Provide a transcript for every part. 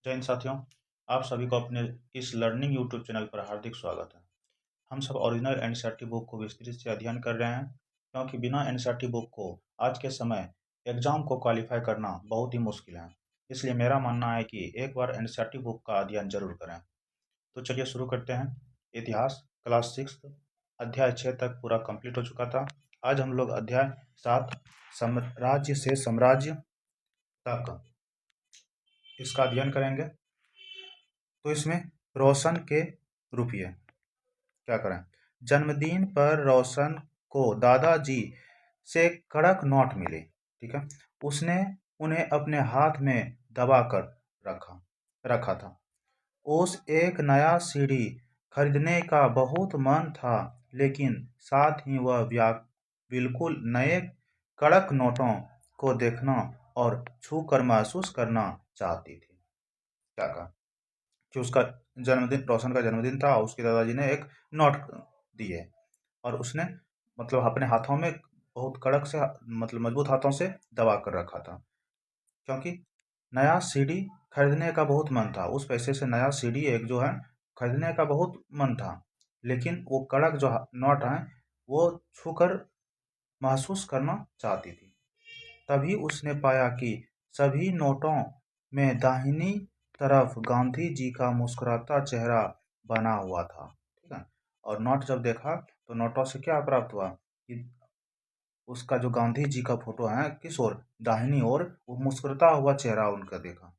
जय हिंद साथियों, आप सभी को अपने इस लर्निंग यूट्यूब चैनल पर हार्दिक स्वागत है। हम सब ओरिजिनल एनसीईआरटी बुक को विस्तृत से अध्ययन कर रहे हैं, क्योंकि बिना एनसीईआरटी बुक को आज के समय एग्जाम को क्वालिफाई करना बहुत ही मुश्किल है। इसलिए मेरा मानना है कि एक बार एनसीईआरटी बुक का अध्ययन जरूर करें। तो चलिए शुरू करते हैं। इतिहास क्लास 6 अध्याय 6 तक पूरा कंप्लीट हो चुका था। आज हम लोग अध्याय 7 साम्राज्य से साम्राज्य तक इसका अध्ययन करेंगे। तो इसमें रोशन के रुपये क्या करें। जन्मदिन पर रोशन को दादाजी से कड़क नोट मिले। ठीक है, उसने उन्हें अपने हाथ में दबा कर रखा था। उस एक नया सीढ़ी खरीदने का बहुत मन था, लेकिन साथ ही वह बिल्कुल नए कड़क नोटों को देखना और छू कर महसूस करना चाहती थी। क्या कहा कि उसका रोशन का जन्मदिन था और उसके दादाजी ने एक नोट दिए और उसने मतलब अपने हाथों में बहुत कड़क से मतलब मजबूत हाथों से दबा कर रखा था, क्योंकि नया सीडी खरीदने का बहुत मन था। उस पैसे से नया सीडी एक जो है खरीदने का बहुत मन था, लेकिन वो कड़क जो नोट है वो छूकर महसूस करना चाहती थी। तभी उसने पाया कि सभी नोटों में दाहिनी तरफ गांधी जी का मुस्कुराता चेहरा बना हुआ था। ठीक है, और नोट जब देखा तो नोटों से क्या प्राप्त हुआ कि उसका जो गांधी जी का फोटो है किस ओर, दाहिनी ओर, वो मुस्कुराता हुआ चेहरा उनका देखा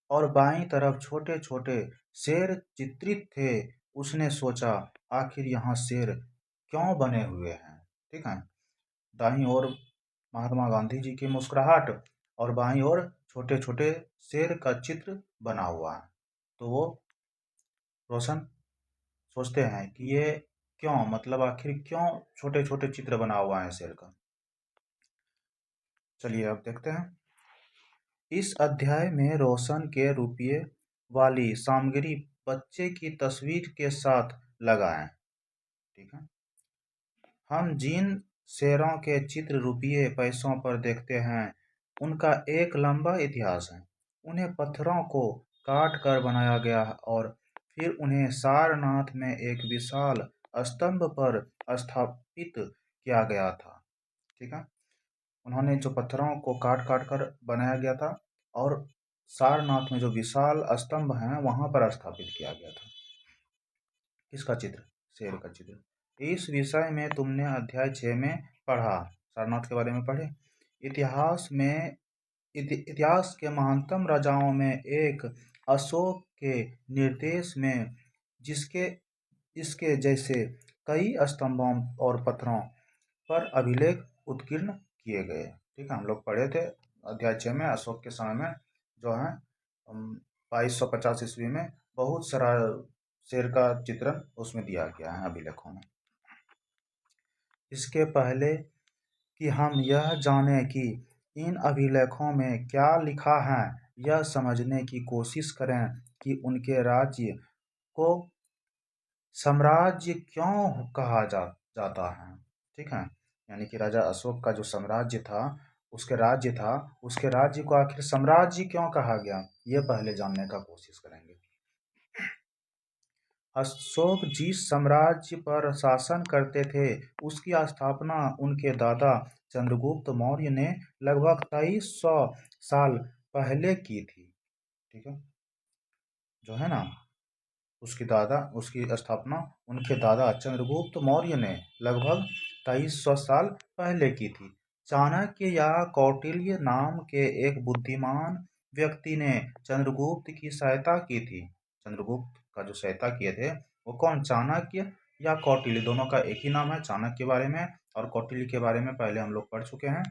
और बाईं तरफ छोटे छोटे शेर चित्रित थे। उसने सोचा, आखिर यहाँ शेर क्यों बने हुए हैं। ठीक है, दाईं ओर महात्मा गांधी जी की मुस्कुराहट और बाईं ओर छोटे छोटे शेर का चित्र बना हुआ है। तो वो रोशन सोचते हैं कि ये क्यों, मतलब आखिर क्यों छोटे छोटे चित्र बना हुआ है शेर का। चलिए अब देखते हैं। इस अध्याय में रोशन के रुपये वाली सामग्री बच्चे की तस्वीर के साथ लगाएं। ठीक है, हम जिन शेरों के चित्र रुपये पैसों पर देखते हैं उनका एक लंबा इतिहास है। उन्हें पत्थरों को काट कर बनाया गया और फिर उन्हें सारनाथ में एक विशाल स्तंभ पर स्थापित किया गया था। ठीक है, उन्होंने जो पत्थरों को काट काट कर बनाया गया था और सारनाथ में जो विशाल स्तंभ हैं वहां पर स्थापित किया गया था। किसका चित्र? शेर का चित्र। इस विषय में तुमने अध्याय 6 में पढ़ा, सारनाथ के बारे में पढ़े। इतिहास के महानतम राजाओं में एक अशोक के निर्देश में जिसके इसके जैसे कई स्तंभों और पत्थरों पर अभिलेख उत्कीर्ण किए गए। ठीक है, हम लोग पढ़े थे अध्याय 6 में। अशोक के समय में जो है 2250 ईस्वी में बहुत सारा शेर का चित्रण उसमें दिया गया है अभिलेखों में। इसके पहले कि हम यह जानें कि इन अभिलेखों में क्या लिखा है, यह समझने की कोशिश करें कि उनके राज्य को साम्राज्य क्यों कहा जाता है। ठीक है, यानी कि राजा अशोक का जो साम्राज्य था, उसके राज्य को आखिर साम्राज्य क्यों कहा गया, ये पहले जानने का कोशिश करेंगे। अशोक जिस साम्राज्य पर शासन करते थे उसकी स्थापना उनके दादा चंद्रगुप्त मौर्य ने लगभग 2300 साल पहले की थी। ठीक है, जो है ना उसकी स्थापना उनके दादा चंद्रगुप्त मौर्य ने लगभग 2300 साल पहले की थी। चाणक्य या कौटिल्य नाम के एक बुद्धिमान व्यक्ति ने चंद्रगुप्त की सहायता की थी। चंद्रगुप्त का जो सहायता किए थे वो कौन? चाणक्य या कौटिल्य, दोनों का एक ही नाम है। चाणक्य के बारे में और कौटिल्य के बारे में पहले हम लोग पढ़ चुके हैं।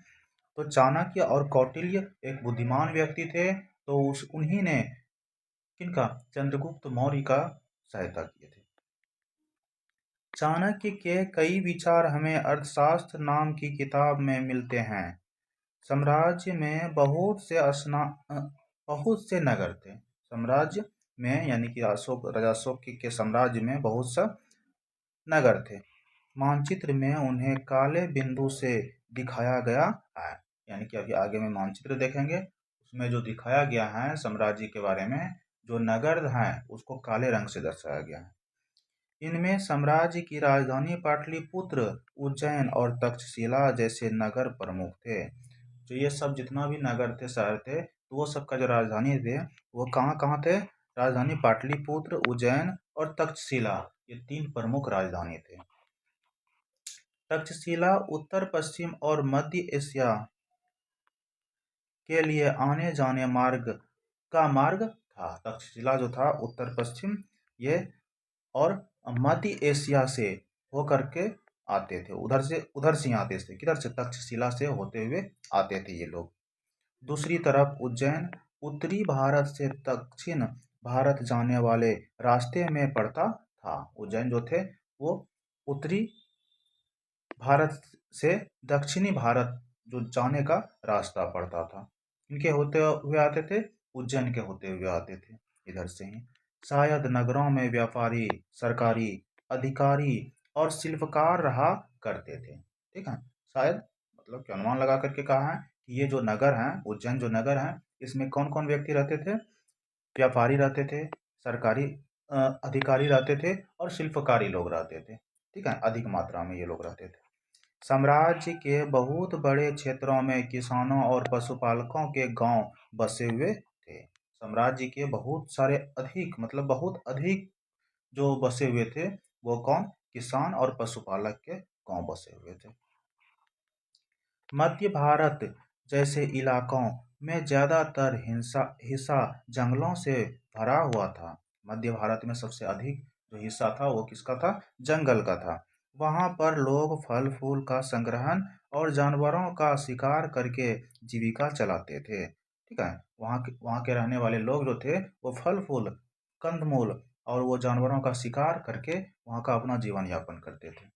तो चाणक्य और कौटिल्य एक बुद्धिमान व्यक्ति थे, तो उन्हीं ने किनका? चंद्रगुप्त मौर्य का सहायता किए थे। चाणक्य के कई विचार हमें अर्थशास्त्र नाम की किताब में मिलते हैं। साम्राज्य में बहुत से नगर थे। साम्राज्य में यानी कि राजा अशोक के साम्राज्य में बहुत सा नगर थे। मानचित्र में उन्हें काले बिंदु से दिखाया गया है, यानी कि अभी आगे में मानचित्र देखेंगे उसमें जो दिखाया गया है साम्राज्य के बारे में, जो नगर हैं उसको काले रंग से दर्शाया गया है। इनमें साम्राज्य की राजधानी पाटलिपुत्र, उज्जैन और तक्षशिला जैसे नगर प्रमुख थे। तो ये सब जितना भी नगर थे, शहर थे, तो वो सबका जो राजधानी थे वो कहाँ कहाँ थे? राजधानी पाटलिपुत्र, उज्जैन और तक्षशिला, ये 3 प्रमुख राजधानी थे। तक्षशिला उत्तर पश्चिम और मध्य एशिया के लिए आने जाने मार्ग था। तक्षशिला जो था उत्तर पश्चिम ये और मध्य एशिया से होकर के आते थे, उधर से आते थे, किधर से? तक्षशिला से होते हुए आते थे ये लोग। दूसरी तरफ उज्जैन उत्तरी भारत से दक्षिण भारत जाने वाले रास्ते में पड़ता था। उज्जैन जो थे वो उत्तरी भारत से दक्षिणी भारत जो जाने का रास्ता पड़ता था। इनके होते हुए आते थे, उज्जैन के होते हुए आते थे, इधर से ही। शायद नगरों में व्यापारी, सरकारी अधिकारी और शिल्पकार रहा करते थे। ठीक है, शायद मतलब कि अनुमान लगा करके कहा है कि ये जो नगर हैं, उज्जैन जो नगर हैं, इसमें कौन कौन व्यक्ति रहते थे? व्यापारी रहते थे, सरकारी अधिकारी रहते थे और शिल्पकारी लोग रहते थे। ठीक है, अधिक मात्रा में ये लोग रहते थे। साम्राज्य के बहुत बड़े क्षेत्रों में किसानों और पशुपालकों के गांव बसे हुए थे। साम्राज्य के बहुत सारे अधिक मतलब बहुत अधिक जो बसे हुए थे वो कौन? किसान और पशुपालक के गांव बसे हुए थे। मध्य भारत जैसे इलाकों में ज्यादातर हिस्सा जंगलों से भरा हुआ था। मध्य भारत में सबसे अधिक जो हिस्सा था वो किसका था? जंगल का था। वहां पर लोग फल फूल का संग्रहण और जानवरों का शिकार करके जीविका चलाते थे। ठीक है, वहाँ के रहने वाले लोग जो थे वो फल फूल, कंदमूल और वो जानवरों का शिकार करके वहाँ का अपना जीवन यापन करते थे।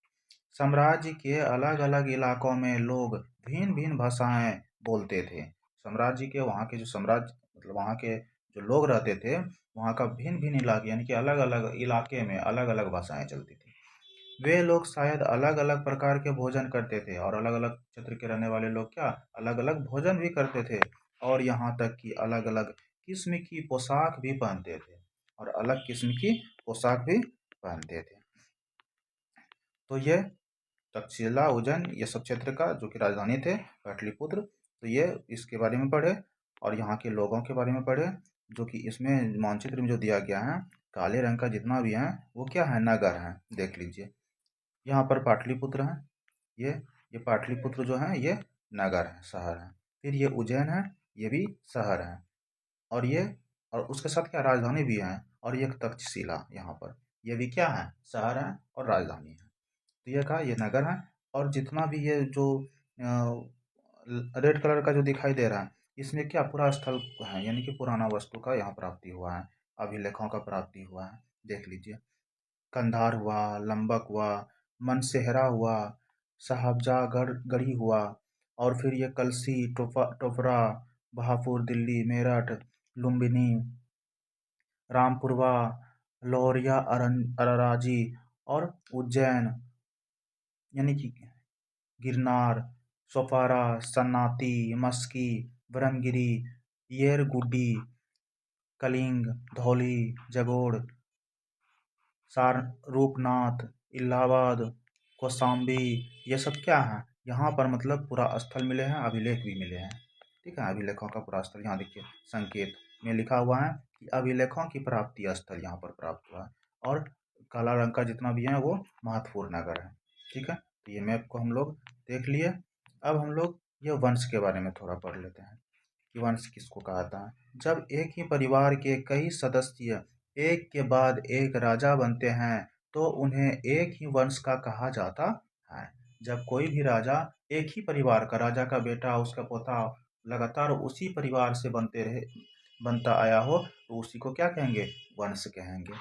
साम्राज्य के अलग अलग इलाकों में लोग भिन्न भिन्न भाषाएं बोलते थे। साम्राज्य के वहाँ के जो साम्राज्य मतलब वहाँ के जो लोग रहते थे, वहाँ का भिन्न भिन्न इलाके यानी कि अलग अलग इलाके में अलग अलग भाषाएं चलती थी। वे लोग शायद अलग अलग प्रकार के भोजन करते थे और अलग अलग क्षेत्र के रहने वाले लोग क्या अलग अलग भोजन भी करते थे, और यहाँ तक कि अलग अलग किस्म की पोशाक भी पहनते थे, और अलग किस्म की पोशाक भी पहनते थे। तो ये तक्षशिला, उज्जैन, ये सब क्षेत्र का जो कि राजधानी थे पाटलिपुत्र, तो ये इसके बारे में पढ़े और यहाँ के लोगों के बारे में पढ़े, जो कि इसमें मानचित्र में जो दिया गया है काले रंग का जितना भी है वो क्या है? नगर है। देख लीजिए, यहाँ पर पाटलिपुत्र है, ये पाटलिपुत्र जो है ये नगर है, शहर है। फिर ये उज्जैन है, ये भी शहर है, और ये और उसके साथ क्या राजधानी भी है, और ये तक्षशिला यहाँ पर ये भी क्या है? शहर है और राजधानी है। तो ये कहा ये नगर है, और जितना भी ये जो रेड कलर का जो दिखाई दे रहा है इसमें क्या पूरा स्थल है, यानी कि पुराना वस्तु का यहाँ प्राप्ति हुआ है, अभिलेखों का प्राप्ति हुआ है। देख लीजिए, कंधार हुआ, लंबक हुआ, मनसेहरा हुआ, साहबजागढ़ गढ़ी हुआ, और फिर ये कलसी, टोपरा, बहापुर, दिल्ली, मेरठ, लुम्बिनी, रामपुरवा, लौरिया, अराराजी और उज्जैन, यानी कि गिरनार, सोपारा, सन्नाटी, मस्की, ब्रह्मगिरी, येरगुड्डी, कलिंग, धौली, जगोड़, रूपनाथ, इलाहाबाद, कौशाम्बी, ये सब क्या है? यहाँ पर मतलब पूरा स्थल मिले हैं, अभिलेख भी मिले हैं। ठीक है, अभिलेखों का पूरा स्थल यहाँ देखिए संकेत में लिखा हुआ है कि अभिलेखों की प्राप्ति स्थल यहाँ पर प्राप्त हुआ है, और काला रंग का जितना भी है वो महत्वपूर्ण नगर है। ठीक है, तो ये मैप को हम लोग देख लिए। अब हम लोग ये वंश के बारे में थोड़ा पढ़ लेते हैं कि वंश किसको कहता है। जब एक ही परिवार के कई सदस्य एक के बाद एक राजा बनते हैं तो उन्हें एक ही वंश का कहा जाता है। जब कोई भी राजा एक ही परिवार का, राजा का बेटा, उसका पोता लगातार उसी परिवार से बनता आया हो तो उसी को क्या कहेंगे? वंश कहेंगे।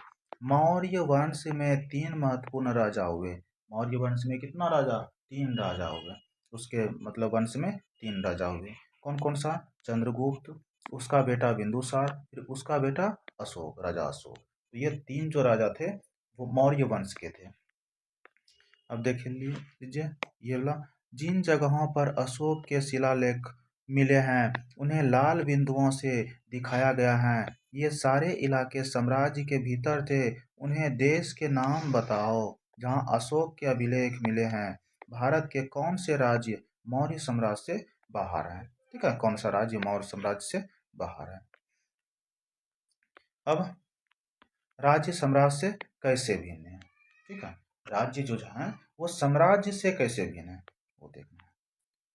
मौर्य वंश में 3 महत्वपूर्ण राजा हुए। मौर्य वंश में कितना राजा? 3 राजा हुए। उसके मतलब वंश में 3 राजा हुए। कौन कौन सा? चंद्रगुप्त, उसका बेटा बिंदुसार, फिर उसका बेटा अशोक, राजा अशोक। तो ये 3 जो राजा थे वो मौर्य वंश के थे। अब देख लीजिए ये वाला, जिन जगहों पर अशोक के शिलालेख मिले हैं उन्हें लाल बिंदुओं से दिखाया गया है। ये सारे इलाके साम्राज्य के भीतर थे। उन्हें देश के नाम बताओ जहाँ अशोक के अभिलेख मिले हैं। भारत के कौन से राज्य मौर्य साम्राज्य से बाहर है? ठीक है, कौन सा राज्य मौर्य साम्राज्य से बाहर है? अब राज्य साम्राज्य से कैसे भिन्न है? ठीक है, राज्य जो है वो साम्राज्य से कैसे भिन्न है वो देखना है।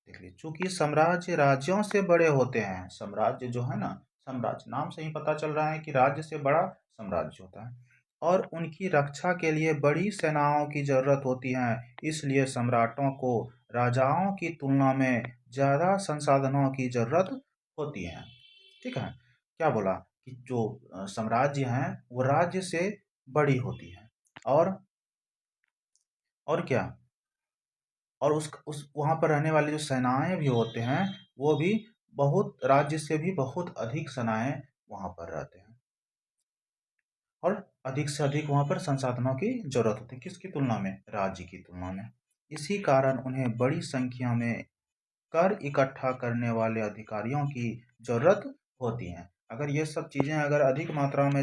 देख लीजिए, चूंकि साम्राज्य राज्यों से बड़े होते हैं। साम्राज्य जो है ना, साम्राज्य नाम से ही पता चल रहा है कि राज्य से बड़ा साम्राज्य होता है और उनकी रक्षा के लिए बड़ी सेनाओं की जरूरत होती है। इसलिए सम्राटों को राजाओं की तुलना में ज्यादा संसाधनों की जरूरत होती है। ठीक है, क्या बोला कि जो साम्राज्य हैं वो राज्य से बड़ी होती है और क्या, और उस वहाँ पर रहने वाली जो सेनाएं भी होते हैं वो भी बहुत, राज्य से भी बहुत अधिक सेनाएं वहाँ पर रहते हैं और अधिक से अधिक वहाँ पर संसाधनों की जरूरत होती है। किसकी तुलना में? राज्य की तुलना में। इसी कारण उन्हें बड़ी संख्या में कर इकट्ठा करने वाले अधिकारियों की जरूरत होती है। अगर ये सब चीज़ें अगर अधिक मात्रा में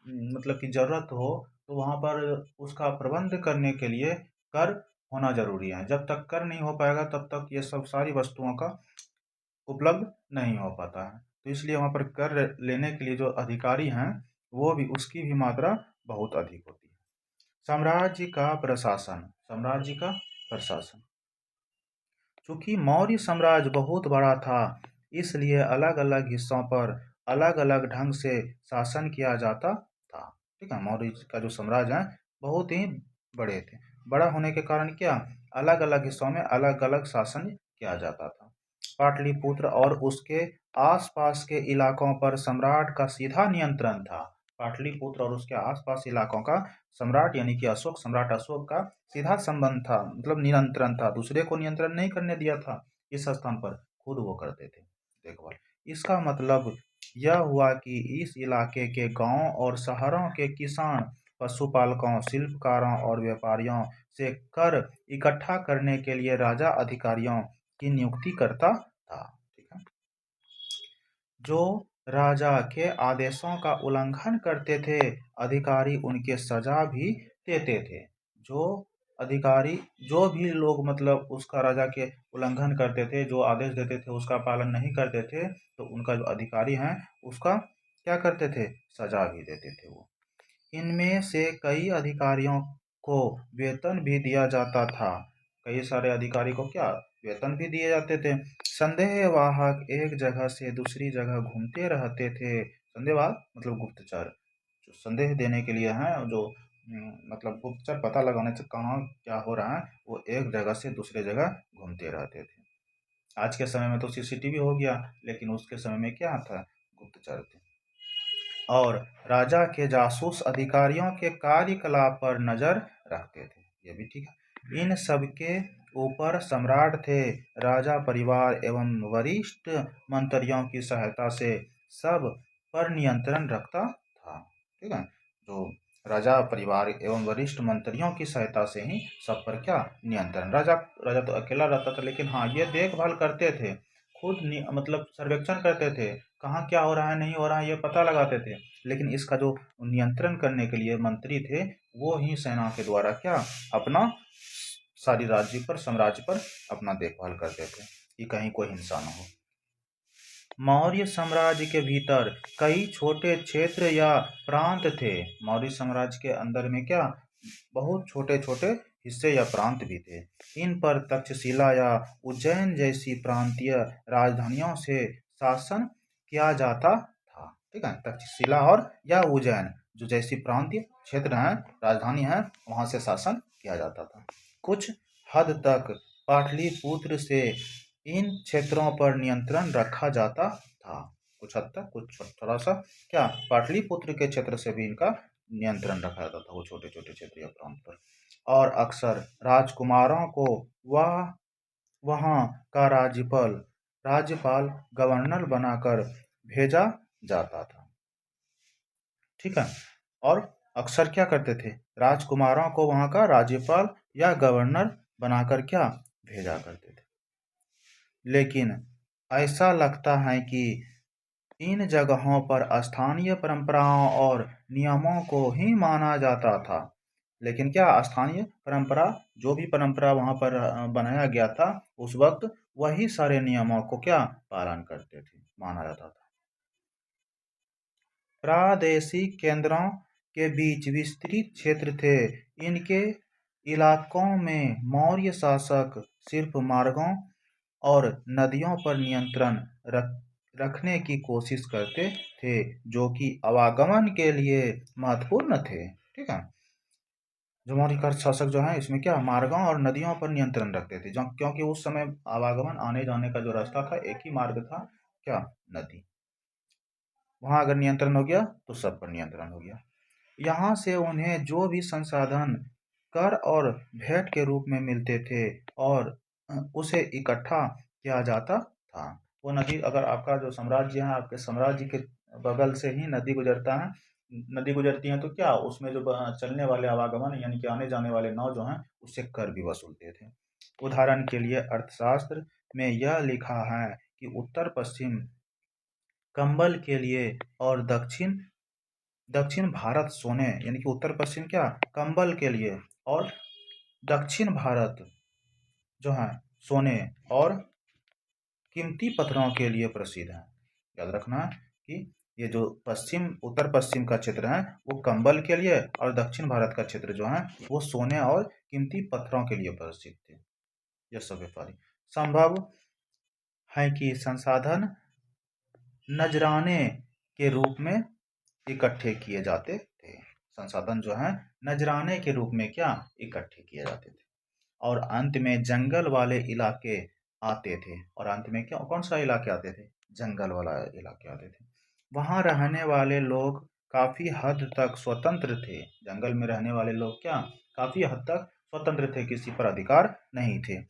मतलब की जरूरत हो तो वहाँ पर उसका प्रबंध करने के लिए कर होना जरूरी है। जब तक कर नहीं हो पाएगा तब तक ये सब सारी वस्तुओं का उपलब्ध नहीं हो पाता है। तो इसलिए वहाँ पर कर लेने के लिए जो अधिकारी हैं वो भी, उसकी भी मात्रा बहुत अधिक होती है। साम्राज्य का प्रशासन, साम्राज्य का प्रशासन। चूंकि मौर्य साम्राज्य बहुत बड़ा था इसलिए अलग अलग हिस्सों पर अलग अलग ढंग से शासन किया जाता था। ठीक है, मौर्य का जो साम्राज्य है बहुत ही बड़े थे। बड़ा होने के कारण क्या, अलग अलग हिस्सों में अलग अलग शासन किया जाता था। पाटलिपुत्र और उसके आसपास के इलाकों पर सम्राट का सीधा नियंत्रण था। पाटलिपुत्र और उसके आसपास इलाकों का सम्राट यानी कि अशोक, सम्राट अशोक का सीधा संबंध था, मतलब नियंत्रण था। दूसरे को नियंत्रण नहीं करने दिया था इस स्थान पर, खुद वो करते थे देखभाल। इसका मतलब यह हुआ कि इस इलाके के गांवों और शहरों के किसान पशुपालकों, शिल्पकारों और व्यापारियों से कर इकट्ठा करने के लिए राजा अधिकारियों की नियुक्ति करता था। ठीक है, जो राजा के आदेशों का उल्लंघन करते थे अधिकारी उनके सजा भी देते थे। जो अधिकारी, जो भी लोग मतलब उसका राजा के उल्लंघन करते थे, जो आदेश देते थे उसका पालन नहीं करते थे, तो उनका जो अधिकारी हैं उसका क्या करते थे? सजा भी देते थे वो। इनमें से कई अधिकारियों को वेतन भी दिया जाता था। कई सारे अधिकारी को क्या वेतन भी दिए जाते थे। संदेहवाहक एक जगह से दूसरी जगह घूमते रहते थे। संदेहवाहक मतलब गुप्तचर, जो संदेह देने के लिए हैं, जो मतलब गुप्तचर पता लगाने से कहाँ क्या हो रहा है, वो एक जगह से दूसरे जगह घूमते रहते थे। आज के समय में तो सीसीटीवी हो गया, लेकिन उसके समय में क्या था? गुप्तचर थे। और राजा के जासूस अधिकारियों के कार्यकलाप पर नजर रखते थे। ये भी ठीक है। इन सब के ऊपर सम्राट थे। राजा परिवार एवं वरिष्ठ मंत्रियों की सहायता से सब पर नियंत्रण रखता था। ठीक है, जो राजा परिवार एवं वरिष्ठ मंत्रियों की सहायता से ही सब पर क्या नियंत्रण। राजा राजा तो अकेला रहता था, लेकिन हाँ ये देखभाल करते थे, खुद मतलब सर्वेक्षण करते थे, कहाँ क्या हो रहा है नहीं हो रहा है ये पता लगाते थे। लेकिन इसका जो नियंत्रण करने के लिए मंत्री थे वो ही सेना के द्वारा क्या अपना सारी राज्य पर, साम्राज्य पर अपना देखभाल करते थे कि कहीं कोई हिंसा न हो। मौर्य साम्राज्य के भीतर कई छोटे क्षेत्र या प्रांत थे। मौर्य साम्राज्य के अंदर में क्या बहुत छोटे छोटे हिस्से या प्रांत भी थे। इन पर तक्षशिला या उज्जैन जैसी प्रांतीय राजधानियों से शासन किया जाता था। ठीक है, तक्षशिला और या उज्जैन जो जैसी प्रांतीय क्षेत्र हैं, राजधानी है, वहां से शासन किया जाता था। कुछ हद तक पाटलिपुत्र से इन क्षेत्रों पर नियंत्रण रखा जाता था। कुछ हद तक, कुछ थोड़ा सा क्या पाटलिपुत्र के क्षेत्र से भी इनका नियंत्रण रखा जाता था, वो छोटे छोटे क्षेत्र या प्रांत पर। और अक्सर राजकुमारों को वह वहाँ का राज्यपाल राज्यपाल गवर्नर बनाकर भेजा जाता था। ठीक है, और अक्सर क्या करते थे? राजकुमारों को वहाँ का राज्यपाल या गवर्नर बनाकर क्या भेजा करते थे। लेकिन ऐसा लगता है कि इन जगहों पर स्थानीय परंपराओं और नियमों को ही माना जाता था। लेकिन क्या स्थानीय परंपरा, जो भी परंपरा वहाँ पर बनाया गया था उस वक्त, वही सारे नियमों को क्या पालन करते थे, माना जाता था। प्रादेशिक केंद्रों के बीच विस्तृत क्षेत्र थे। इनके इलाकों में मौर्य शासक सिर्फ मार्गों और नदियों पर नियंत्रण रखने की कोशिश करते थे, जो कि आवागमन के लिए महत्वपूर्ण थे। ठीक है, जो मौर्य शासक जो है इसमें क्या मार्गों और नदियों पर नियंत्रण रखते थे, क्योंकि उस समय आवागमन आने जाने का जो रास्ता था एक ही मार्ग था, क्या, नदी। वहां अगर नियंत्रण हो गया तो सब पर नियंत्रण हो गया। यहाँ से उन्हें जो भी संसाधन कर और भेंट के रूप में मिलते थे और उसे इकट्ठा किया जाता था। वो नदी, अगर आपका जो साम्राज्य है, आपके साम्राज्य के बगल से ही नदी गुजरता है, नदी गुजरती है, तो क्या उसमें जो चलने वाले आवागमन यानी कि आने जाने वाले नाव जो हैं उससे कर भी वसूलते थे। उदाहरण के लिए अर्थशास्त्र में यह लिखा है कि उत्तर पश्चिम कंबल के लिए और दक्षिण दक्षिण भारत सोने, यानी कि उत्तर पश्चिम क्या कंबल के लिए और दक्षिण भारत जो है सोने और कीमती पत्थरों के लिए प्रसिद्ध है। याद रखना है कि ये जो उत्तर पश्चिम का क्षेत्र है वो कंबल के लिए और दक्षिण भारत का क्षेत्र जो है वो सोने और कीमती पत्थरों के लिए प्रसिद्ध थे। यह सब व्यापारी संभव है कि संसाधन नजराने के रूप में इकट्ठे किए जाते थे। संसाधन जो है नजराने के रूप में क्या इकट्ठे किए जाते थे, और अंत में जंगल वाले इलाके आते थे। और अंत में क्या, कौन सा इलाके आते थे, जंगल वाला इलाके आते थे। वहां रहने वाले लोग काफी हद तक स्वतंत्र थे। जंगल में रहने वाले लोग क्या काफी हद तक स्वतंत्र थे, किसी पर अधिकार नहीं थे।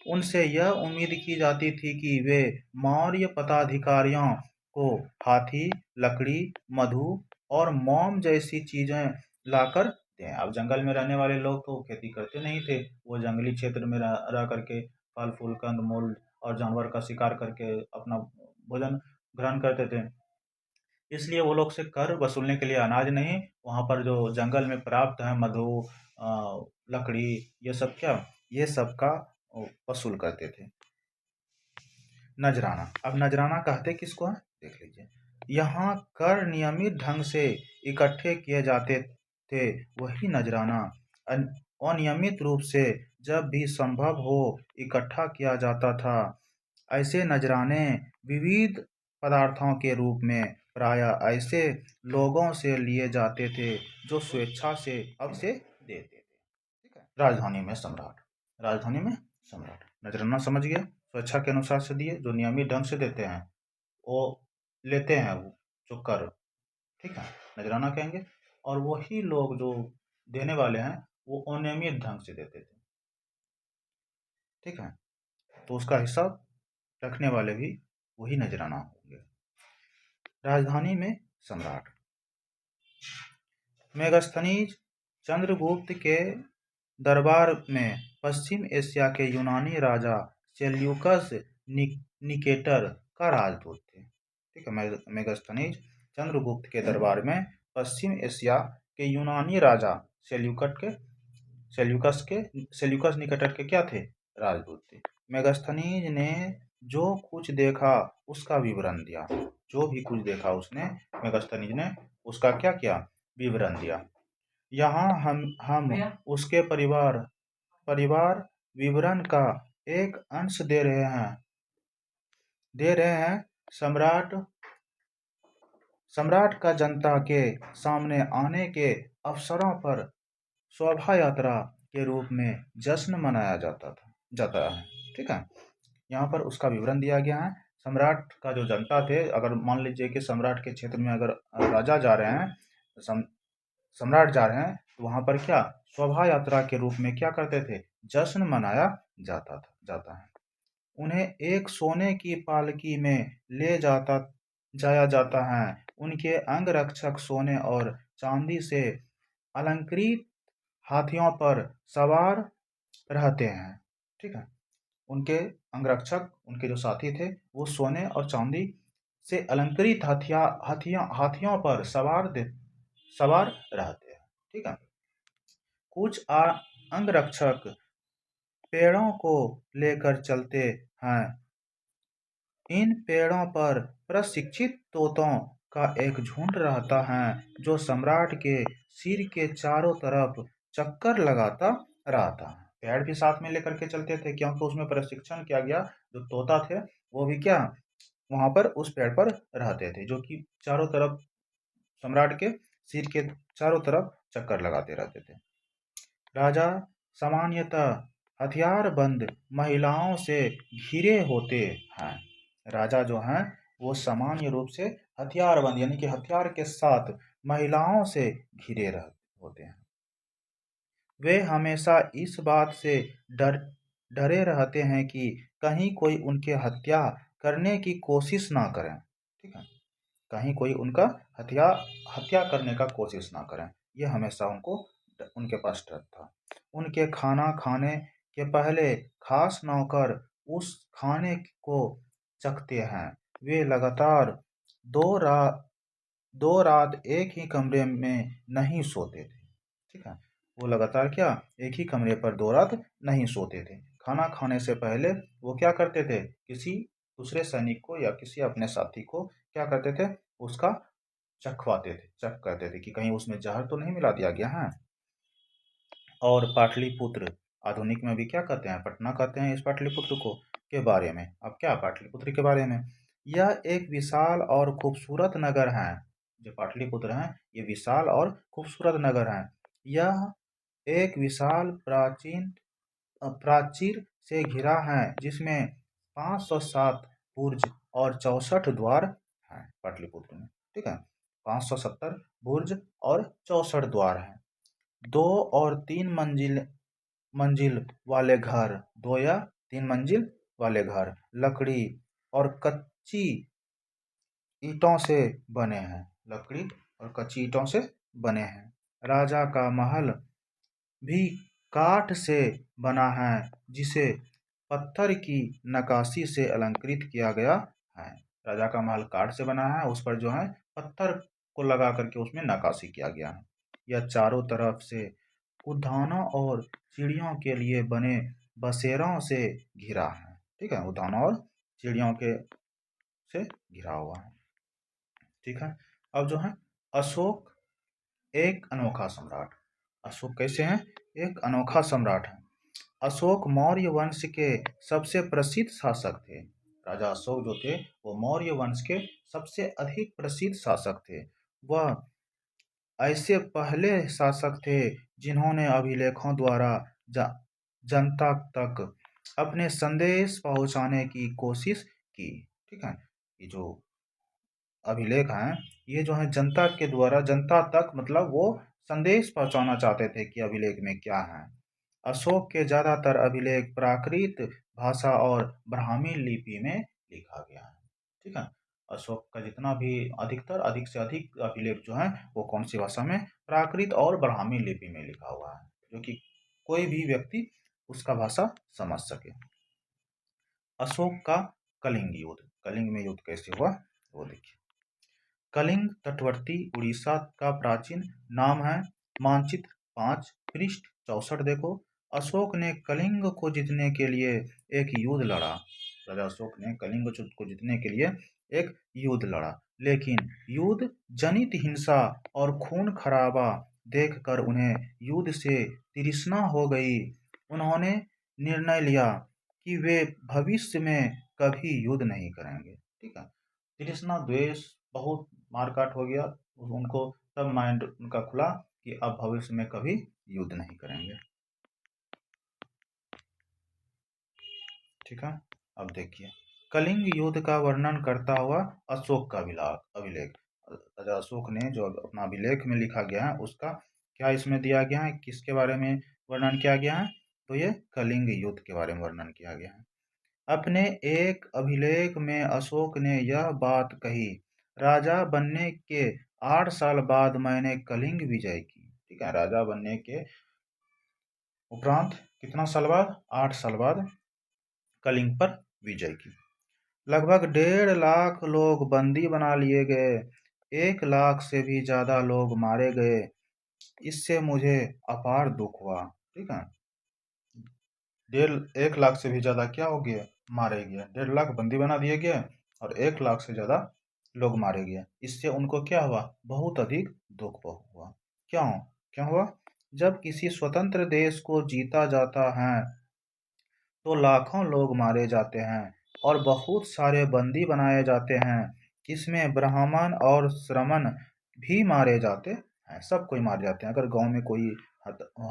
उनसे यह उम्मीद की जाती थी कि वे मौर्य पदाधिकारियों को हाथी, लकड़ी, मधु और मोम जैसी चीजें लाकर दें। अब जंगल में रहने वाले लोग तो खेती करते नहीं थे, वो जंगली क्षेत्र में रह करके फल फूल, कंद मूल और जानवर का शिकार करके अपना भोजन ग्रहण करते थे। इसलिए वो लोग से कर वसूलने के लिए अनाज नहीं, वहाँ पर जो जंगल में प्राप्त है मधु, लकड़ी, ये सब क्या, ये सब का वसूल करते थे। नजराना, अब नजराना कहते किसको है देख लीजिए। यहाँ कर नियमित ढंग से इकट्ठे किए जाते थे, वही नजराना अनियमित रूप से जब भी संभव हो इकट्ठा किया जाता था। ऐसे नजराने विविध पदार्थों के रूप में प्रायः ऐसे लोगों से लिए जाते थे जो स्वेच्छा से अब से देते थे। ठीक है, राजधानी में सम्राट नजराना समझ गया, स्वेच्छा के अनुसार से दिए, जो नियमित ढंग से देते हैं वो लेते हैं, वो जो कर, ठीक है, नजराना कहेंगे। और वही लोग जो देने वाले हैं वो अनियमित ढंग से देते थे। ठीक है, तो उसका हिसाब रखने वाले भी वही नजराना होंगे। राजधानी में सम्राट, मेगास्थनीज चंद्रगुप्त के दरबार में पश्चिम एशिया के यूनानी राजा सेल्यूकस निकेटर का राजदूत थे। ठीक है, मेगास्थनीज चंद्रगुप्त के दरबार में पश्चिम एशिया के यूनानी राजा सेल्यूकस निकेटर के क्या थे, राजदूत थे। मेगास्थनीज ने जो कुछ देखा उसका विवरण दिया, जो भी कुछ देखा उसने, मेगास्थनीज ने उसका क्या किया, विवरण दिया। यहाँ हम उसके परिवार विवरण का एक अंश दे रहे हैं। सम्राट का जनता के सामने आने के अवसरों पर शोभा यात्रा के रूप में जश्न मनाया जाता है। ठीक है, यहाँ पर उसका विवरण दिया गया है। सम्राट का जो जनता थे, अगर मान लीजिए कि सम्राट के क्षेत्र में अगर राजा जा रहे हैं, सम्राट जा रहे हैं, तो वहां पर क्या शोभा यात्रा के रूप में क्या करते थे, जश्न मनाया जाता है। उन्हें एक सोने की पालकी में जाया जाता है। उनके अंगरक्षक सोने और चांदी से अलंकृत हाथियों पर सवार रहते हैं। ठीक है, उनके अंगरक्षक उनके जो साथी थे वो सोने और चांदी से अलंकृत हाथियों पर सवार रहते हैं। ठीक है। कुछ अंगरक्षक पेड़ों को लेकर चलते हैं। इन पेड़ों पर प्रशिक्षित तोतों का एक झुंड रहता है जो सम्राट के सिर के चारों तरफ चक्कर लगाता रहता है। पेड़ भी साथ में लेकर के चलते थे क्योंकि उसमें प्रशिक्षण किया गया जो तोता थे वो भी क्या वहां पर उस पेड़ पर रहते थे जो कि चारों तरफ सम्राट के सिर के चारों तरफ चक्कर लगाते रहते थे। राजा सामान्यतः हथियारबंद महिलाओं से घिरे होते हैं। राजा जो हैं वो सामान्य रूप से हथियारबंद यानी कि हथियार के साथ महिलाओं से घिरे होते हैं। वे हमेशा इस बात से डरे रहते हैं कि कहीं कोई उनकी हत्या करने की कोशिश ना करें। ठीक है। कहीं कोई उनका हत्या हत्या करने का कोशिश ना करें, ये हमेशा उनके पास डर था। उनके खाना खाने के पहले खास नौकर उस खाने को चखते हैं। वे लगातार दो रात 2 रात एक ही कमरे में नहीं सोते थे। ठीक है। वो लगातार क्या एक ही कमरे पर 2 रात नहीं सोते थे। खाना खाने से पहले वो क्या करते थे किसी दूसरे सैनिक को या किसी अपने साथी को क्या करते थे उसका चेक करते थे कि कहीं उसमें जहर तो नहीं मिला दिया गया है। और पाटलिपुत्र आधुनिक में भी क्या कहते हैं पटना कहते हैं इस पाटलिपुत्र को के बारे में। अब क्या पाटलिपुत्र के बारे में यह एक विशाल और खूबसूरत नगर है। जो पाटलिपुत्र है ये विशाल और खूबसूरत नगर है। यह एक विशाल प्राचीर से घिरा है जिसमें 507 बुर्ज और 64 द्वार हैं पाटलिपुत्र में। ठीक है। 570 बुर्ज और 64 द्वार हैं। 2 और 3 मंजिल वाले घर 2 या 3 मंजिल वाले घर लकड़ी और कच्ची ईंटों से बने हैं। लकड़ी और कच्ची ईंटों से बने हैं। राजा का महल भी काठ से बना है जिसे पत्थर की नक्काशी से अलंकृत किया गया है। राजा का महल काठ से बना है उस पर जो है पत्थर को लगा करके उसमें नक्काशी किया गया है। यह चारों तरफ से उद्यानों और चिड़ियों के लिए बने बसेरों से घिरा है। ठीक है। उद्यानों और चिड़ियों के से घिरा हुआ है। ठीक है। अब जो है अशोक एक अनोखा सम्राट। अशोक कैसे हैं एक अनोखा सम्राट है। अशोक मौर्य वंश के सबसे प्रसिद्ध शासक थे। राजा अशोक जो थे वो मौर्य वंश के सबसे अधिक प्रसिद्ध शासक थे। वह ऐसे पहले शासक थे जिन्होंने अभिलेखों द्वारा जनता तक अपने संदेश पहुंचाने की कोशिश की। ठीक है। ये जो अभिलेख हैं ये जो है जनता के द्वारा जनता तक मतलब वो संदेश पहुंचाना चाहते थे कि अभिलेख में क्या है। अशोक के ज्यादातर अभिलेख प्राकृत भाषा और ब्राह्मी लिपि में लिखा गया है। ठीक है। अशोक का जितना भी अधिक से अधिक अभिलेख जो है वो कौन सी भाषा में प्राकृत और ब्राह्मी लिपि में लिखा हुआ है जो कि कोई भी व्यक्ति उसका भाषा समझ सके। अशोक का कलिंग युद्ध। कलिंग में युद्ध कैसे हुआ वो देखिए। कलिंग तटवर्ती उड़ीसा का प्राचीन नाम है। मानचित्र 5 पृष्ठ 64 देखो। अशोक ने कलिंग को जीतने के लिए एक युद्ध लड़ा। राजा अशोक ने कलिंग को जीतने के लिए एक युद्ध लड़ा लेकिन युद्ध जनित हिंसा और खून खराबा देखकर उन्हें युद्ध से तृष्णा हो गई। उन्होंने निर्णय लिया कि वे भविष्य में कभी युद्ध नहीं करेंगे। ठीक है। तृष्णा द्वेष बहुत मारकाट हो गया उनको तब माइंड उनका खुला कि अब भविष्य में कभी युद्ध नहीं करेंगे। ठीक है। अब देखिए कलिंग युद्ध का वर्णन करता हुआ अशोक का अभिलेख। राजा अशोक ने जो अपना अभिलेख में लिखा गया है उसका क्या इसमें दिया गया है किसके बारे में वर्णन किया गया है तो ये कलिंग युद्ध के बारे में वर्णन किया गया है। अपने एक अभिलेख में अशोक ने यह बात कही राजा बनने के 8 साल बाद मैंने कलिंग विजय की। ठीक है। राजा बनने के उपरांत कितना साल बाद 8 साल बाद कलिंग पर विजय की। लगभग 1.5 लाख लोग बंदी बना लिए गए, 1 लाख से भी ज्यादा लोग मारे गए। इससे मुझे अपार दुख हुआ। ठीक है, 1 लाख से भी ज्यादा क्या हो गया, मारे गए। 1.5 लाख बंदी बना दिए गए और 1 लाख से ज्यादा लोग मारे गए। इससे उनको क्या हुआ, बहुत अधिक दुख हुआ। क्यों क्या हुआ? जब किसी स्वतंत्र देश को जीता जाता है तो लाखों लोग मारे जाते हैं और बहुत सारे बंदी बनाए जाते हैं, जिसमें ब्राह्मण और श्रमण भी मारे जाते हैं। सब कोई मारे जाते हैं। अगर गांव में कोई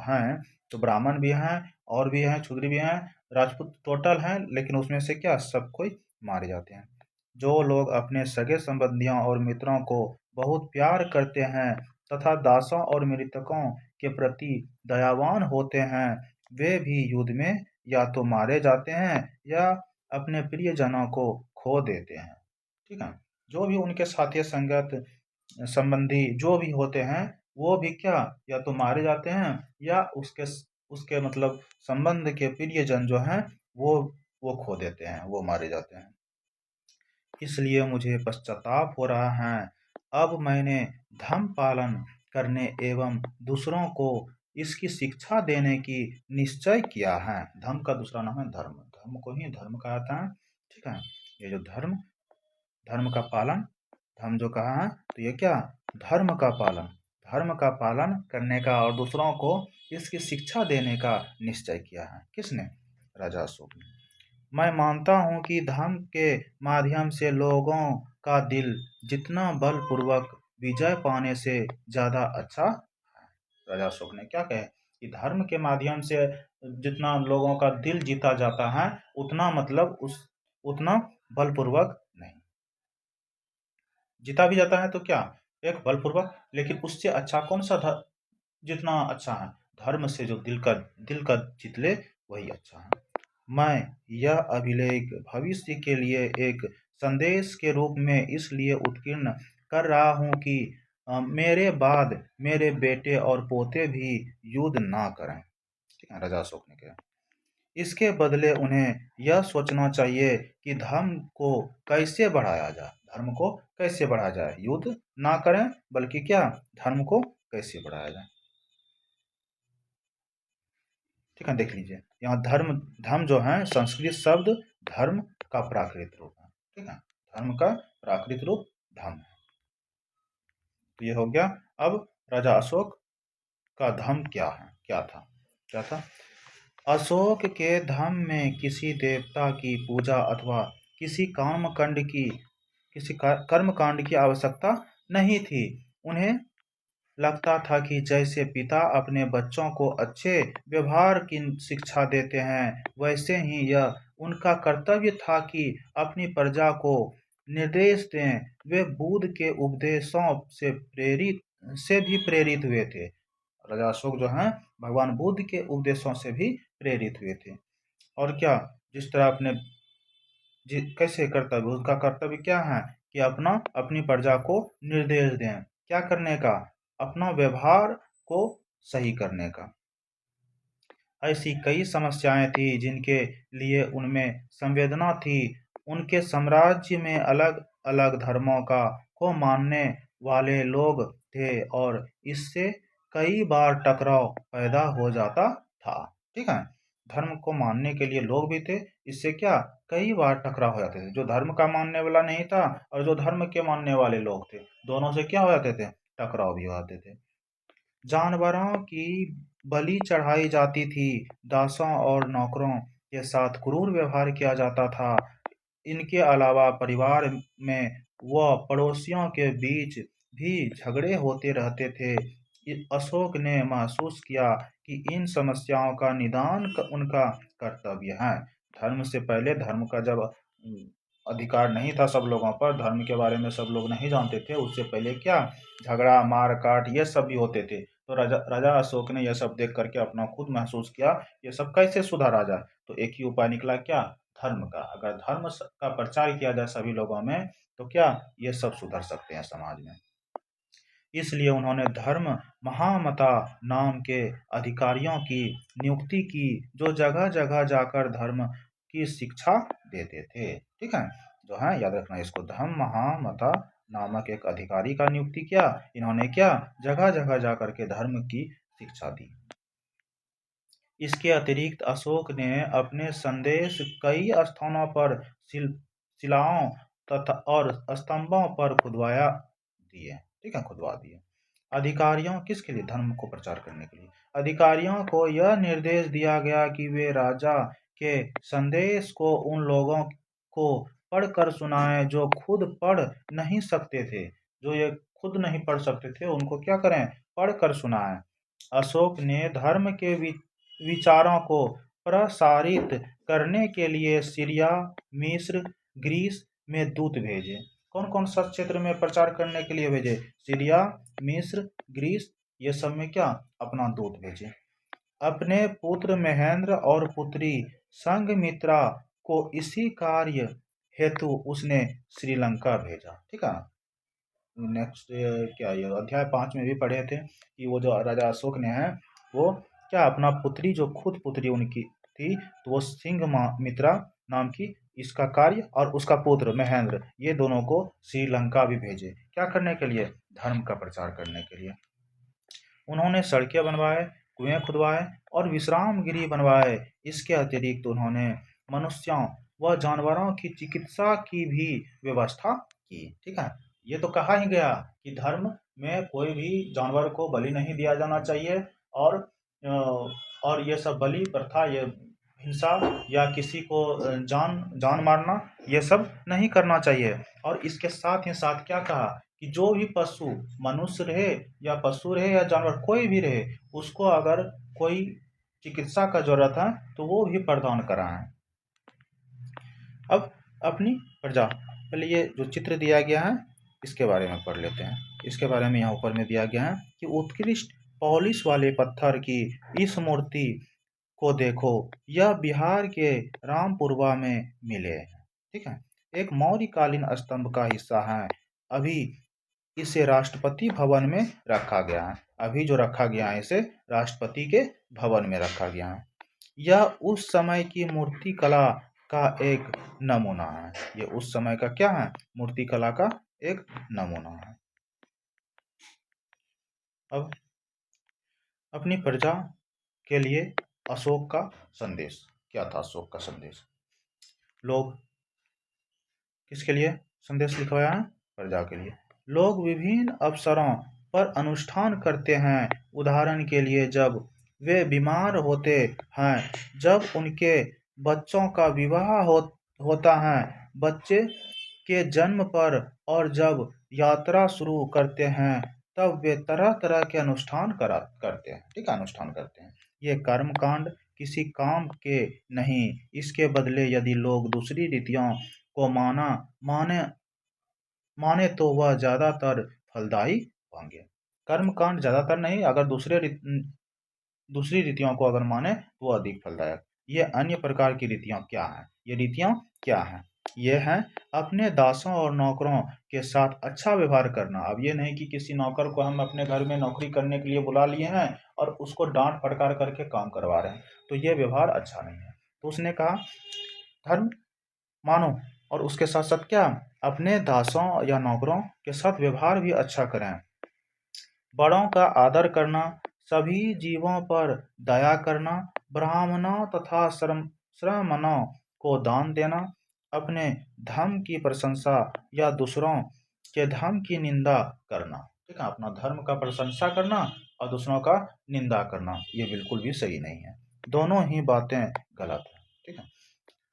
हैं तो ब्राह्मण भी हैं और भी हैं, शूद्र भी हैं, राजपूत टोटल हैं, लेकिन उसमें से क्या सब कोई मारे जाते हैं। जो लोग अपने सगे संबंधियों और मित्रों को बहुत प्यार करते हैं तथा दासों और मृतकों के प्रति दयावान होते हैं, वे भी युद्ध में या तो मारे जाते हैं या अपने प्रियजनों को खो देते हैं। ठीक है, जो भी उनके साथी संगत संबंधी जो भी होते हैं वो भी क्या, या तो मारे जाते हैं या उसके उसके मतलब संबंध के प्रियजन जो हैं वो खो देते हैं, वो मारे जाते हैं। इसलिए मुझे पश्चाताप हो रहा है। अब मैंने धर्म पालन करने एवं दूसरों को इसकी शिक्षा देने की निश्चय किया है। धर्म का दूसरा नाम है धर्म, धर्म को ही धर्म कहता है। ठीक है, ये जो धर्म, धर्म का पालन, धर्म जो कहा है तो ये क्या, धर्म का पालन, धर्म का पालन करने का और दूसरों को इसकी शिक्षा देने का निश्चय किया है। किसने? राजा अशोक ने। मैं मानता हूँ कि धर्म के माध्यम से लोगों का दिल जितना बलपूर्वक विजय पाने से ज्यादा अच्छा है। राजा अशोक ने क्या कहे कि धर्म के माध्यम से जितना लोगों का दिल जीता जाता है उतना मतलब उतना बलपूर्वक नहीं। जीता भी जाता है तो क्या, एक बलपूर्वक, लेकिन उससे अच्छा कौन सा जितना अच्छा है, धर्म से जो दिल का जीत ले वही अच्छा है। मैं यह अभिलेख भविष्य के लिए एक संदेश के रूप में इसलिए उत्कीर्ण कर रहा हूँ कि मेरे बाद मेरे बेटे और पोते भी युद्ध ना करें। ठीक है, राजा अशोक ने कहा। इसके बदले उन्हें यह सोचना चाहिए कि धर्म को कैसे बढ़ाया जाए, धर्म को कैसे बढ़ाया जाए, युद्ध ना करें बल्कि क्या, धर्म को कैसे बढ़ाया जाए। ठीक है, देख लीजिए यहाँ धर्म, धर्म जो है संस्कृत शब्द धर्म का प्राकृत रूप है। ठीक है, धर्म का प्राकृत रूप धर्म है। तो ये हो गया। अब राजा अशोक का धर्म क्या है, क्या था? अशोक के धर्म में किसी देवता की पूजा अथवा किसी कर्म कांड की आवश्यकता नहीं थी। उन्हें लगता था कि जैसे पिता अपने बच्चों को अच्छे व्यवहार की शिक्षा देते हैं, वैसे ही यह उनका कर्तव्य था कि अपनी प्रजा को निर्देश दें। वे बुद्ध के उपदेशों से भी प्रेरित हुए थे। राजा अशोक जो हैं भगवान बुद्ध के उपदेशों से भी प्रेरित हुए थे। और क्या, जिस तरह अपने कैसे कर्तव्य, उसका कर्तव्य क्या है कि अपनी प्रजा को निर्देश दें, क्या करने का, अपना व्यवहार को सही करने का। ऐसी कई समस्याएं थी जिनके लिए उनमें संवेदना थी। उनके साम्राज्य में अलग अलग धर्मों को मानने वाले लोग थे और इससे कई बार टकराव पैदा हो जाता था। ठीक है, धर्म को मानने के लिए लोग भी थे, इससे क्या, कई बार टकराव हो जाते थे। जो धर्म का मानने वाला नहीं था और जो धर्म के मानने वाले लोग थे, दोनों से क्या हो जाते थे, टकराव भी हो जाते थे। जानवरों की बलि चढ़ाई जाती थी, दासों और नौकरों के साथ क्रूर व्यवहार किया जाता था। इनके अलावा परिवार में व पड़ोसियों के बीच भी झगड़े होते रहते थे। अशोक ने महसूस किया कि इन समस्याओं का निदान उनका कर्तव्य है। धर्म से पहले, धर्म का जब अधिकार नहीं था सब लोगों पर, धर्म के बारे में सब लोग नहीं जानते थे, उससे पहले क्या, झगड़ा मार काट ये सब भी होते थे। तो राजा अशोक ने यह सब देख करके अपना खुद महसूस किया ये सब कैसे सुधारा जाए। तो एक ही उपाय निकला, क्या, धर्म का। अगर धर्म का प्रचार किया जाए सभी लोगों में तो क्या, ये सब सुधर सकते हैं समाज में। इसलिए उन्होंने धर्म महामता नाम के अधिकारियों की नियुक्ति की, जो जगह जगह जाकर धर्म की शिक्षा देते थे। ठीक है, जो है याद रखना इसको। धम्म महामता नामक एक अधिकारी का नियुक्ति किया इन्होंने, क्या जगह जगह जाकर के धर्म की शिक्षा दी। इसके अतिरिक्त अशोक ने अपने संदेश कई स्थानों पर शिलाओं तथा और स्तंभों पर खुदवाया दिए। ठीक है, खुदवा दिए। अधिकारियों किसके लिए? धर्म को प्रचार करने के लिए। अधिकारियों को यह निर्देश दिया गया कि वे राजा के संदेश को उन लोगों को पढ़कर सुनाएं जो खुद पढ़ नहीं सकते थे। जो ये खुद नहीं पढ़ सकते थे उनको क्या करें? पढ़कर सुनाएं। अशोक ने धर्म के विचारों को प्रसारित करने के लिए सीरिया, मिस्र, ग्रीस में दूत भेजे। कौन कौन सा क्षेत्र में प्रचार करने के लिए भेजे? सीरिया, मिस्र, ग्रीस, ये सब में क्या अपना दूत भेजे। अपने पुत्र महेंद्र और पुत्री संघमित्रा को इसी कार्य हेतु उसने श्रीलंका भेजा। ठीक है, नेक्स्ट क्या ये अध्याय 5 में भी पढ़े थे कि वो जो राजा अशोक ने है वो क्या अपना पुत्री, जो खुद पुत्री उनकी थी, तो वो संघमित्रा नाम की, इसका कार्य, और उसका पुत्र महेंद्र, ये दोनों को श्रीलंका भी भेजे। क्या करने के लिए? धर्म का प्रचार करने के लिए। उन्होंने सड़कें बनवाए, कुएं खुदवाए और विश्राम गृह बनवाए। इसके अतिरिक्त उन्होंने मनुष्यों व जानवरों की चिकित्सा की भी व्यवस्था की। ठीक है, ये तो कहा ही गया कि धर्म में कोई भी जानवर को बलि नहीं दिया जाना चाहिए, और ये सब बलि प्रथा, ये हिंसा या किसी को जान मारना, ये सब नहीं करना चाहिए। और इसके साथ ही साथ क्या कहा कि जो भी पशु, मनुष्य रहे या पशु रहे या जानवर कोई भी रहे, उसको अगर कोई चिकित्सा का जरूरत है तो वो भी प्रदान कराएं। अब अपनी प्रजा, पहले ये जो चित्र दिया गया है इसके बारे में पढ़ लेते हैं। इसके बारे में यहाँ ऊपर में दिया गया है कि उत्कृष्ट पॉलिश वाले पत्थर की इस मूर्ति को देखो, यह बिहार के रामपुरवा में मिले। ठीक है, एक मौर्यकालीन स्तंभ का हिस्सा है। अभी इसे राष्ट्रपति भवन में रखा गया है। अभी जो रखा गया है इसे राष्ट्रपति के भवन में रखा गया है। यह उस समय की मूर्ति कला का एक नमूना है। ये उस समय का क्या है? मूर्ति कला का एक नमूना है। अब अपनी प्रजा के लिए अशोक का संदेश क्या था? अशोक का संदेश, लोग किसके लिए संदेश लिखवाया है? प्रजा के लिए। लोग विभिन्न अवसरों पर अनुष्ठान करते हैं। उदाहरण के लिए जब वे बीमार होते हैं, जब उनके बच्चों का विवाह होता है, बच्चे के जन्म पर, और जब यात्रा शुरू करते हैं, तब वे तरह तरह के अनुष्ठान करते हैं। ठीक है, अनुष्ठान करते हैं। ये कर्मकांड किसी काम के नहीं, इसके बदले यदि लोग दूसरी रीतियों को माने तो वह ज्यादातर फलदायी होंगे। कर्मकांड ज्यादातर नहीं, अगर दूसरी रीतियों को अगर माने तो वो अधिक फलदायक। ये अन्य प्रकार की रीतियां क्या हैं? ये रीतियां क्या हैं? ये हैं अपने दासों और नौकरों के साथ अच्छा व्यवहार करना। अब ये नहीं कि किसी नौकर को हम अपने घर में नौकरी करने के लिए बुला लिए हैं और उसको डांट फटकार करके काम करवा रहे हैं, तो ये व्यवहार अच्छा नहीं है। तो उसने कहा धर्म मानो, और उसके साथ साथ क्या, अपने दासों या नौकरों के साथ व्यवहार भी अच्छा करें। बड़ों का आदर करना, सभी जीवों पर दया करना, ब्राह्मणों तथा श्रमणों को दान देना, अपने धर्म की प्रशंसा या दूसरों के धर्म की निंदा करना। ठीक है, अपना धर्म का प्रशंसा करना और दूसरों का निंदा करना, ये बिल्कुल भी सही नहीं है। दोनों ही बातें गलत है। ठीक है,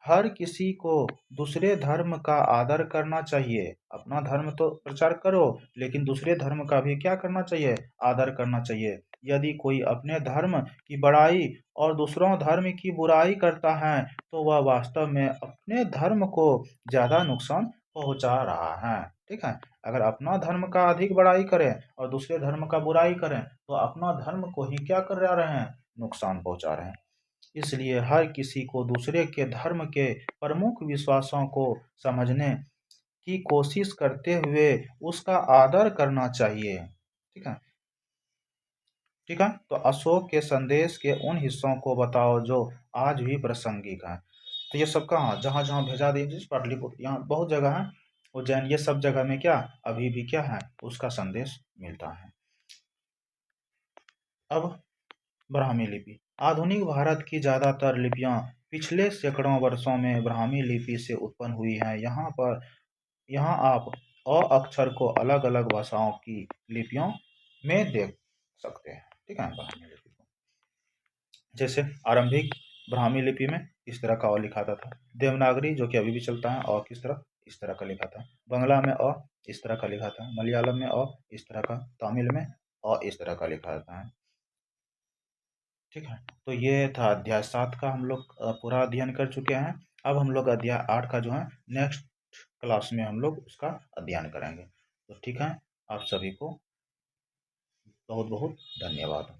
हर किसी को दूसरे धर्म का आदर करना चाहिए। अपना धर्म तो प्रचार करो, लेकिन दूसरे धर्म का भी क्या करना चाहिए? आदर करना चाहिए। यदि कोई अपने धर्म की बड़ाई और दूसरों धर्म की बुराई करता है तो वह वास्तव में अपने धर्म को ज्यादा नुकसान पहुंचा रहा है। ठीक है, अगर अपना धर्म का अधिक बड़ाई करें और दूसरे धर्म का बुराई करें तो अपना धर्म को ही क्या कर रहे हैं? नुकसान पहुंचा रहे हैं। इसलिए हर किसी को दूसरे के धर्म के प्रमुख विश्वासों को समझने की कोशिश करते हुए उसका आदर करना चाहिए। ठीक है, ठीक है। तो अशोक के संदेश के उन हिस्सों को बताओ जो आज भी प्रासंगिक हैं। तो ये सब कहाँ जहाँ जहाँ भेजा दीजिए पाटलिपुत्र, यहाँ बहुत जगह है उज्जैन, ये सब जगह में क्या अभी भी क्या है उसका संदेश मिलता है। अब ब्राह्मी लिपि, आधुनिक भारत की ज़्यादातर लिपियाँ पिछले सैकड़ों वर्षों में ब्राह्मी लिपि से उत्पन्न हुई हैं। यहाँ आप अ अक्षर को अलग अलग भाषाओं की लिपियों में देख सकते हैं। ठीक है, ब्राह्मी लिपि को जैसे आरंभिक ब्राह्मी लिपि में इस तरह का अ लिखा था। देवनागरी जो कि अभी भी चलता है अ किस तरह इस तरह का लिखा था। बंगला में अ इस तरह का लिखा था। मलयालम में अ इस तरह का। तमिल में अ इस तरह का लिखा था। ठीक है, तो ये था अध्याय 7 का हम लोग पूरा अध्ययन कर चुके हैं। अब हम लोग अध्याय 8 का जो है नेक्स्ट क्लास में हम लोग उसका अध्ययन करेंगे। तो ठीक है, आप सभी को बहुत बहुत धन्यवाद।